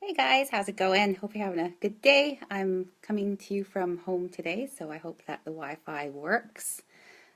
Hey guys, how's it going? Hope you're having a good day. I'm coming to you from home today, so I hope that the Wi-Fi works.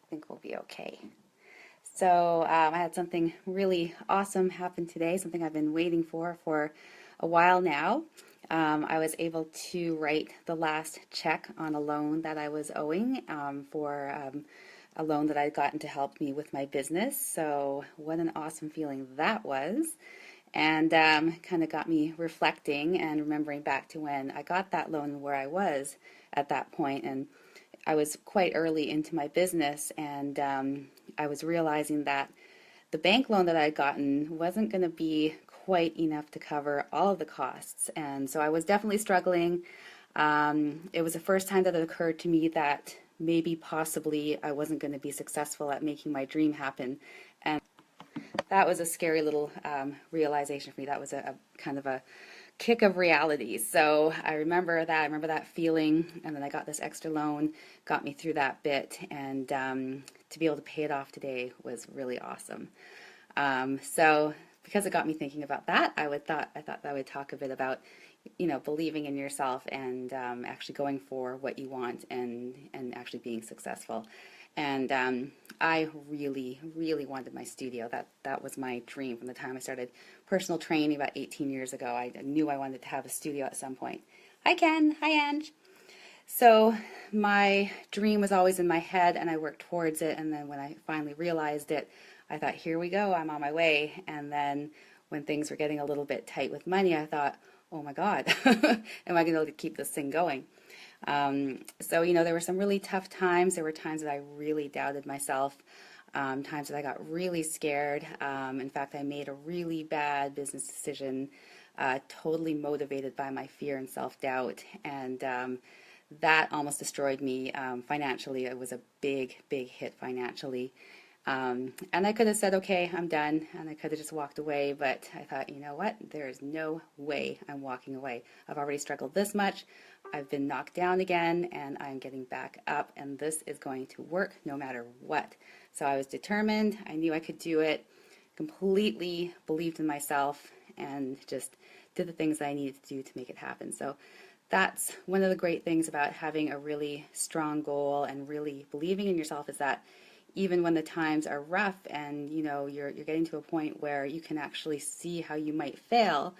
I think we'll be okay. I had something really awesome happen today, something I've been waiting for a while now. I was able to write the last check on a loan that I was owing for a loan that I'd gotten to help me with my business. So, what an awesome feeling that was and kind of got me reflecting and remembering back to when I got that loan and where I was at that point. And I was quite early into my business, and I was realizing that the bank loan that I had gotten wasn't going to be quite enough to cover all of the costs. And so I was definitely struggling. It was the first time that it occurred to me that maybe possibly I wasn't going to be successful at making my dream happen. And that was a scary little realization for me. That was a kind of a kick of reality. So I remember that. I remember that feeling, and then I got this extra loan, got me through that bit, and to be able to pay it off today was really awesome. So because it got me thinking about that, I thought that I would talk a bit about believing in yourself and actually going for what you want and actually being successful. And I really, really wanted my studio. That was my dream from the time I started personal training about 18 years ago. I knew I wanted to have a studio at some point. Hi Ken, hi Ange. So my dream was always in my head, and I worked towards it. And then when I finally realized it, I thought, here we go, I'm on my way. And then when things were getting a little bit tight with money, I thought, oh my God, am I going to be able to keep this thing going? There were some really tough times. There were times that I really doubted myself, times that I got really scared. In fact, I made a really bad business decision, totally motivated by my fear and self-doubt. And that almost destroyed me financially. It was a big, big hit financially. And I could have said, okay, I'm done, and I could have just walked away, but I thought, you know what? There is no way I'm walking away. I've already struggled this much. I've been knocked down again, and I'm getting back up, and this is going to work no matter what. So I was determined. I knew I could do it, completely believed in myself, and just did the things I needed to do to make it happen. So that's one of the great things about having a really strong goal and really believing in yourself is that even when the times are rough and you're getting to a point where you can actually see how you might fail,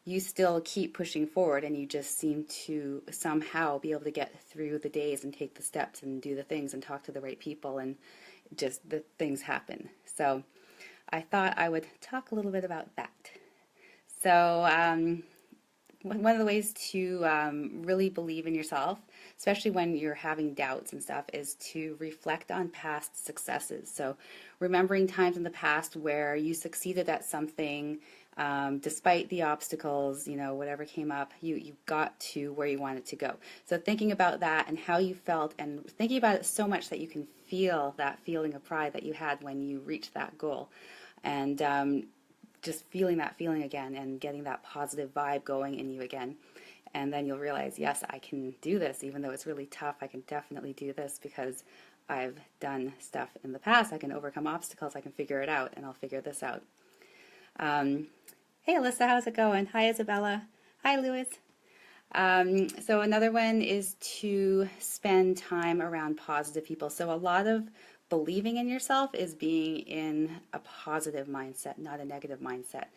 you still keep pushing forward, and you just seem to somehow be able to get through the days and take the steps and do the things and talk to the right people, and just the things happen. So I thought I would talk a little bit about that. So one of the ways to really believe in yourself, especially when you're having doubts and stuff, is to reflect on past successes. So remembering times in the past where you succeeded at something, despite the obstacles, whatever came up, you got to where you wanted to go. So thinking about that and how you felt, and thinking about it so much that you can feel that feeling of pride that you had when you reached that goal. And just feeling that feeling again and getting that positive vibe going in you again. And then you'll realize, yes, I can do this. Even though it's really tough, I can definitely do this because I've done stuff in the past. I can overcome obstacles. I can figure it out, and I'll figure this out. Hey, Alyssa, how's it going? Hi, Isabella. Hi, Louis. So another one is to spend time around positive people. So a lot of believing in yourself is being in a positive mindset, not a negative mindset.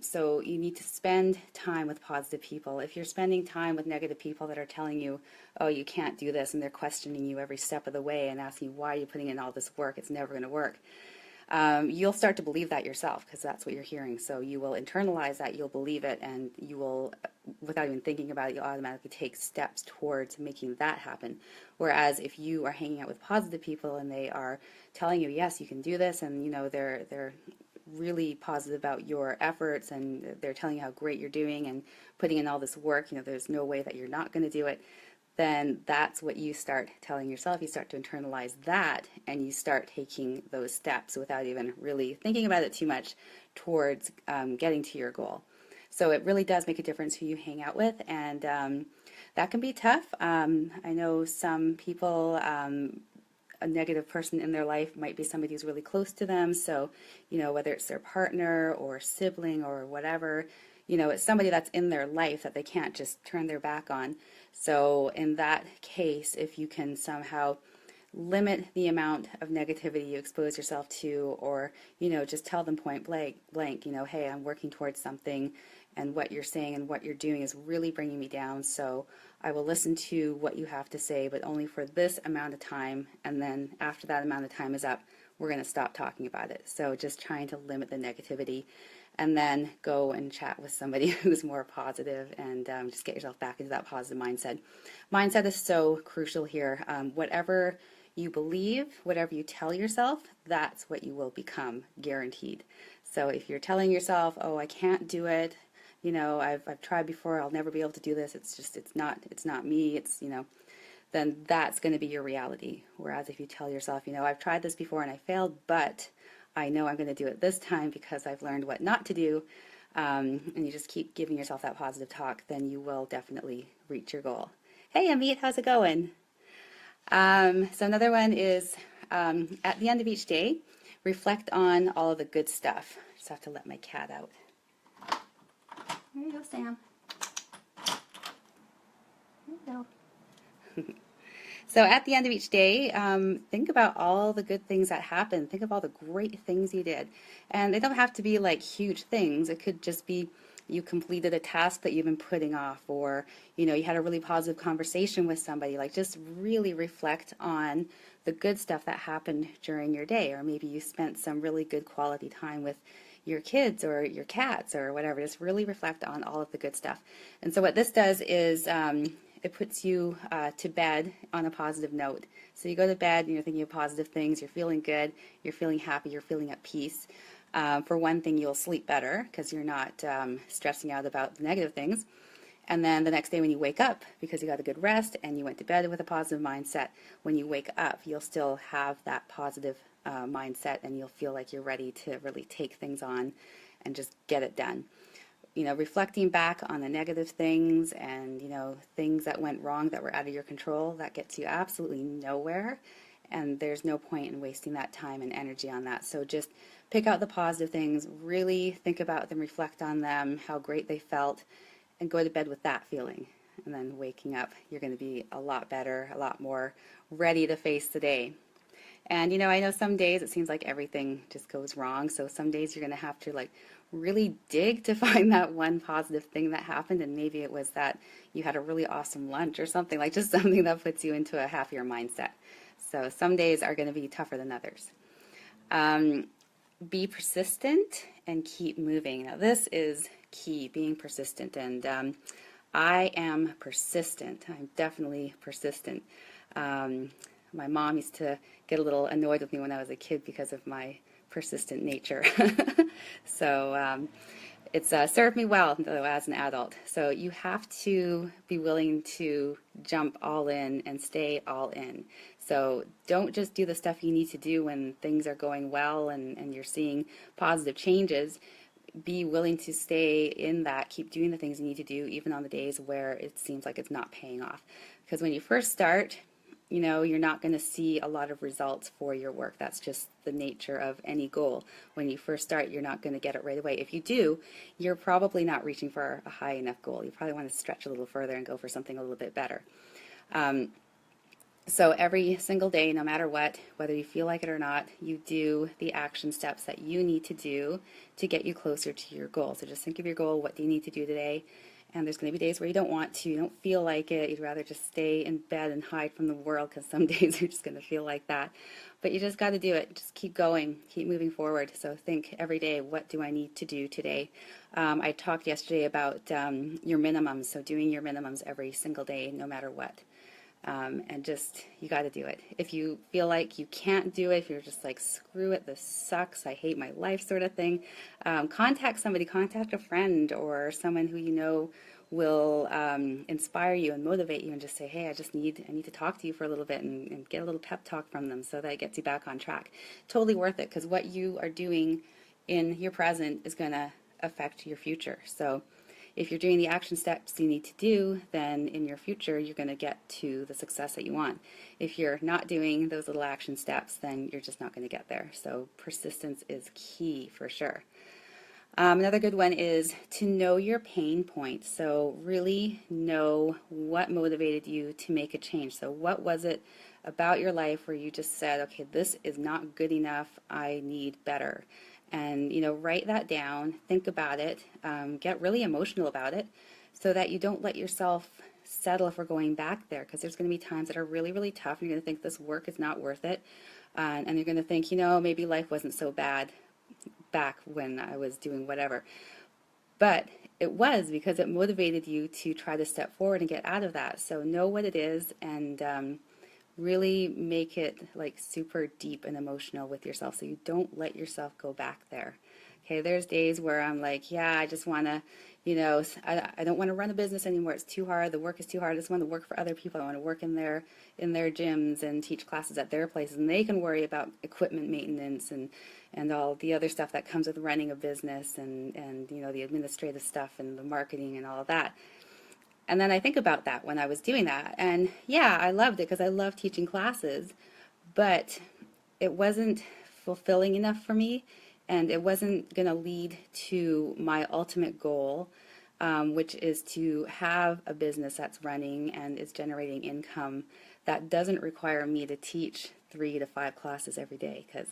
So you need to spend time with positive people. If you're spending time with negative people that are telling you, oh, you can't do this, and they're questioning you every step of the way and asking, why are you putting in all this work? It's never going to work. You'll start to believe that yourself because that's what you're hearing. So you will internalize that, you'll believe it, and you will, without even thinking about it, you'll automatically take steps towards making that happen. Whereas if you are hanging out with positive people and they are telling you, yes, you can do this, and they're really positive about your efforts, and they're telling you how great you're doing and putting in all this work, there's no way that you're not going to do it, then that's what you start telling yourself. You start to internalize that, and you start taking those steps without even really thinking about it too much towards getting to your goal. So it really does make a difference who you hang out with, and that can be tough. I know some people a negative person in their life might be somebody who's really close to them. So, whether it's their partner or sibling or whatever, it's somebody that's in their life that they can't just turn their back on. So in that case, if you can somehow limit the amount of negativity you expose yourself to, or, just tell them point blank, hey, I'm working towards something, and what you're saying and what you're doing is really bringing me down. So I will listen to what you have to say, but only for this amount of time. And then after that amount of time is up, we're going to stop talking about it. So just trying to limit the negativity, and then go and chat with somebody who's more positive, and just get yourself back into that positive mindset. Mindset is so crucial here. Whatever you believe, whatever you tell yourself, that's what you will become, guaranteed. So if you're telling yourself, oh, I can't do it, I've tried before, I'll never be able to do this, it's not me, then that's going to be your reality. Whereas if you tell yourself, I've tried this before and I failed, but I know I'm going to do it this time because I've learned what not to do, and you just keep giving yourself that positive talk, then you will definitely reach your goal. Hey, Amit, how's it going? So another one is, at the end of each day, reflect on all of the good stuff. Just have to let my cat out. There you go, Sam. There you go. So at the end of each day, think about all the good things that happened. Think of all the great things you did. And they don't have to be like huge things. It could just be you completed a task that you've been putting off, or, you had a really positive conversation with somebody. Like, just really reflect on the good stuff that happened during your day. Or maybe you spent some really good quality time with your kids or your cats or whatever. Just really reflect on all of the good stuff. And so what this does is, it puts you to bed on a positive note. So you go to bed and you're thinking of positive things, you're feeling good, you're feeling happy, you're feeling at peace. For one thing, you'll sleep better because you're not stressing out about the negative things. And then the next day when you wake up, because you got a good rest and you went to bed with a positive mindset, when you wake up, you'll still have that positive mindset, and you'll feel like you're ready to really take things on and just get it done. Reflecting back on the negative things and, things that went wrong that were out of your control, that gets you absolutely nowhere. And there's no point in wasting that time and energy on that. So just pick out the positive things, really think about them, reflect on them, how great they felt, and go to bed with that feeling. And then waking up, you're going to be a lot better, a lot more ready to face the day. And, I know some days it seems like everything just goes wrong. So some days you're going to have to really dig to find that one positive thing that happened. And maybe it was that you had a really awesome lunch or something, just something that puts you into a happier mindset. So some days are going to be tougher than others. Be persistent and keep moving. Now this is key, being persistent. And I am persistent. I'm definitely persistent. My mom used to get a little annoyed with me when I was a kid because of my persistent nature. So it's served me well, though, as an adult. So you have to be willing to jump all in and stay all in. So don't just do the stuff you need to do when things are going well and you're seeing positive changes. Be willing to stay in that, keep doing the things you need to do, even on the days where it seems like it's not paying off. Because when you first start, you're not going to see a lot of results for your work. That's just the nature of any goal. When you first start, you're not going to get it right away. If you do, you're probably not reaching for a high enough goal. You probably want to stretch a little further and go for something a little bit better. So every single day, no matter what, whether you feel like it or not, you do the action steps that you need to do to get you closer to your goal. So just think of your goal. What do you need to do today? And there's going to be days where you don't want to, you don't feel like it, you'd rather just stay in bed and hide from the world, because some days you're just going to feel like that. But you just got to do it. Just keep going, keep moving forward. So think every day, what do I need to do today? I talked yesterday about your minimums, so doing your minimums every single day, no matter what. And just, you got to do it. If you feel like you can't do it, if you're just like, screw it, this sucks, I hate my life sort of thing, contact somebody, contact a friend or someone who you know will inspire you and motivate you, and just say, hey, I need to talk to you for a little bit, and get a little pep talk from them so that it gets you back on track. Totally worth it, because what you are doing in your present is going to affect your future. So if you're doing the action steps you need to do, then in your future you're going to get to the success that you want. If you're not doing those little action steps, then you're just not going to get there. So persistence is key for sure. Another good one is to know your pain points. So really know what motivated you to make a change. So what was it about your life where you just said, okay, this is not good enough, I need better. And, write that down, think about it, get really emotional about it so that you don't let yourself settle for going back there, because there's going to be times that are really, really tough and you're going to think this work is not worth it. And you're going to think, maybe life wasn't so bad back when I was doing whatever. But it was, because it motivated you to try to step forward and get out of that. So know what it is, and really make it like super deep and emotional with yourself so you don't let yourself go back there. Okay, there's days where I'm like, yeah, I just want to, I don't want to run a business anymore. It's too hard. The work is too hard. I just want to work for other people. I want to work in their gyms and teach classes at their places, and they can worry about equipment maintenance and all the other stuff that comes with running a business, and the administrative stuff and the marketing and all of that. And then I think about that when I was doing that, and yeah, I loved it because I love teaching classes, but it wasn't fulfilling enough for me, and it wasn't going to lead to my ultimate goal, which is to have a business that's running and is generating income that doesn't require me to teach 3 to 5 classes every day, because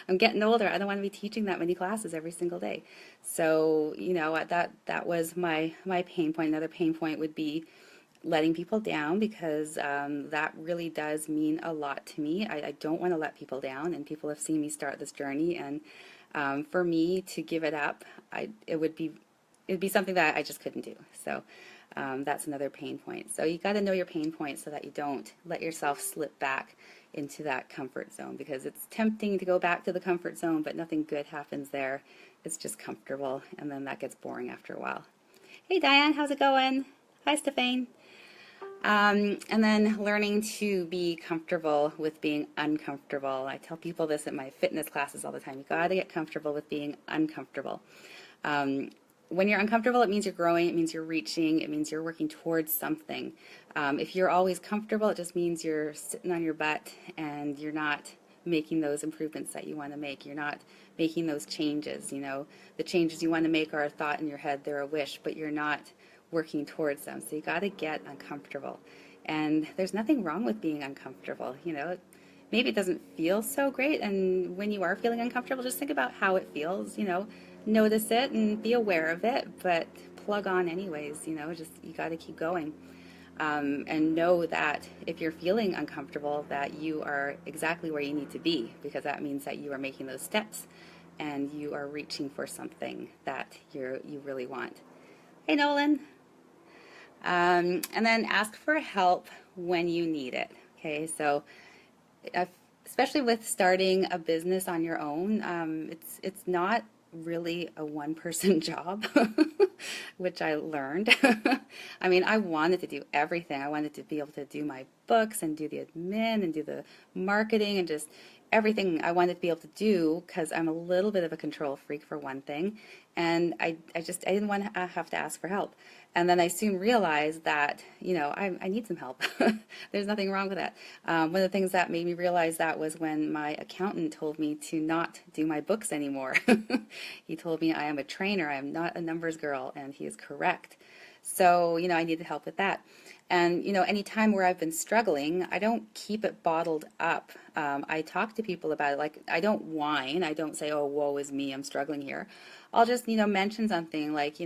I'm getting older. I don't want to be teaching that many classes every single day. So, that was my pain point. Another pain point would be letting people down, because that really does mean a lot to me. I don't want to let people down, and people have seen me start this journey, and for me to give it up, it'd be something that I just couldn't do. So that's another pain point. So you got to know your pain points so that you don't let yourself slip back into that comfort zone, because it's tempting to go back to the comfort zone, but nothing good happens there. It's just comfortable, and then that gets boring after a while. Hey Diane, how's it going? Hi Stephane. And then learning to be comfortable with being uncomfortable. I tell people this at my fitness classes all the time. You got to get comfortable with being uncomfortable. When you're uncomfortable, it means you're growing, it means you're reaching, it means you're working towards something. If you're always comfortable, it just means you're sitting on your butt and you're not making those improvements that you want to make. You're not making those changes. The changes you want to make are a thought in your head, they're a wish, but you're not working towards them. So you got to get uncomfortable. And there's nothing wrong with being uncomfortable. Maybe it doesn't feel so great, and when you are feeling uncomfortable, just think about how it feels. Notice it and be aware of it, but plug on anyways. Just you got to keep going, and know that if you're feeling uncomfortable, that you are exactly where you need to be, because that means that you are making those steps and you are reaching for something that you really want. Hey Nolan. And then ask for help when you need it. Okay, so especially with starting a business on your own, it's not really a one-person job, which I learned. I mean, I wanted to do everything. I wanted to be able to do my books and do the admin and do the marketing and just everything I wanted to be able to do, because I'm a little bit of a control freak for one thing, and I didn't want to have to ask for help. And then I soon realized that, I need some help. There's nothing wrong with that. One of the things that made me realize that was when my accountant told me to not do my books anymore. He told me I am a trainer, I am not a numbers girl, and he is correct. So, I needed help with that. And, any time where I've been struggling, I don't keep it bottled up. I talk to people about it. Like, I don't whine. I don't say, oh, woe is me, I'm struggling here. I'll just, mention something like,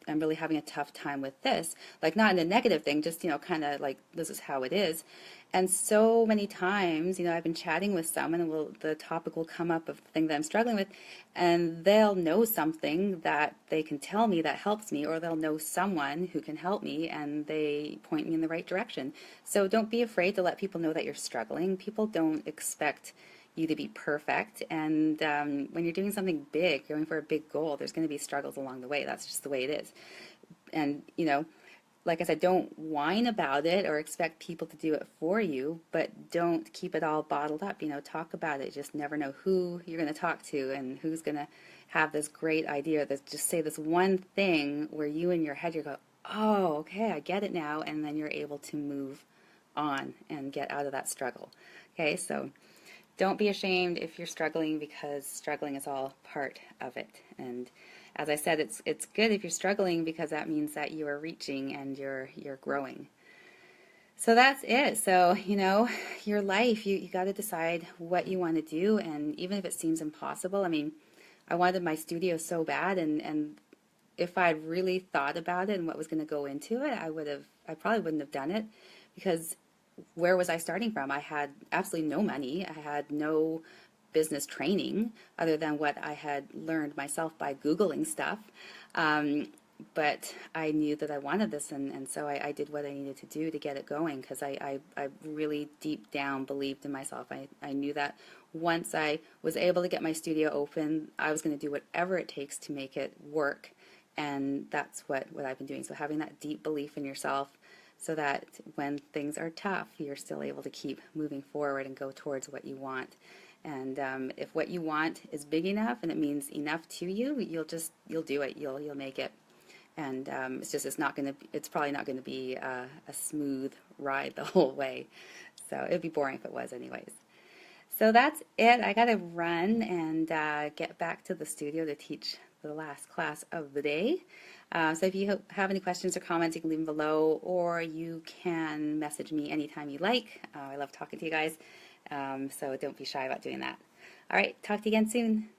I'm really having a tough time with this. Like, not in a negative thing, just, kind of like, this is how it is. And so many times, I've been chatting with someone, and the topic will come up of the thing that I'm struggling with, and they'll know something that they can tell me that helps me, or they'll know someone who can help me, and they point me in the right direction. So don't be afraid to let people know that you're struggling. People don't expect you to be perfect, and when you're doing something big, going for a big goal, there's going to be struggles along the way. That's just the way it is. And, like I said, don't whine about it or expect people to do it for you, but don't keep it all bottled up. Talk about it. Just never know who you're going to talk to and who's going to have this great idea, that just say this one thing where you in your head you go, oh, okay, I get it now, and then you're able to move on and get out of that struggle. Okay, so don't be ashamed if you're struggling, because struggling is all part of it. And as I said, it's good if you're struggling, because that means that you are reaching and you're growing. So that's it. So, your life, you got to decide what you want to do. And even if it seems impossible, I mean, I wanted my studio so bad. And if I'd really thought about it and what was going to go into it, I probably wouldn't have done it, because where was I starting from? I had absolutely no money. I had no business training other than what I had learned myself by Googling stuff. But I knew that I wanted this, and so I did what I needed to do to get it going, because I really deep down believed in myself. I knew that once I was able to get my studio open, I was going to do whatever it takes to make it work, and that's what I've been doing. So having that deep belief in yourself, so that when things are tough, you're still able to keep moving forward and go towards what you want. And if what you want is big enough and it means enough to you, you'll do it. You'll make it. And it's probably not gonna be a smooth ride the whole way. So it'd be boring if it was, anyways. So that's it. I gotta run and get back to the studio to teach the last class of the day. So if you have any questions or comments, you can leave them below, or you can message me anytime you like. I love talking to you guys, so don't be shy about doing that. All right, talk to you again soon.